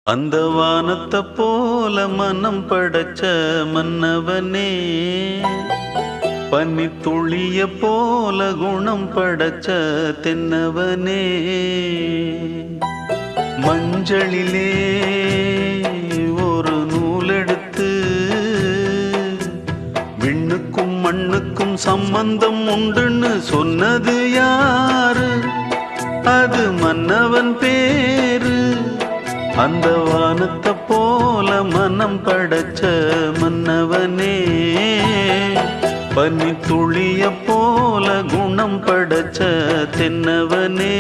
அந்த வானத்தை போல மனம் படைச்ச மன்னவனே, பனி துளிய போல குணம் படைச்ச தென்னவனே, மஞ்சளிலே ஒரு நூலெடுத்து விண்ணுக்கும் மண்ணுக்கும் சம்பந்தம் உண்டுன்னு சொன்னது யாரு? அது மன்னவன் பேரு. அந்த வானத்தை போல மனம் படைச்ச மன்னவனே, பனி துளிய போல குணம் படைச்ச தென்னவனே.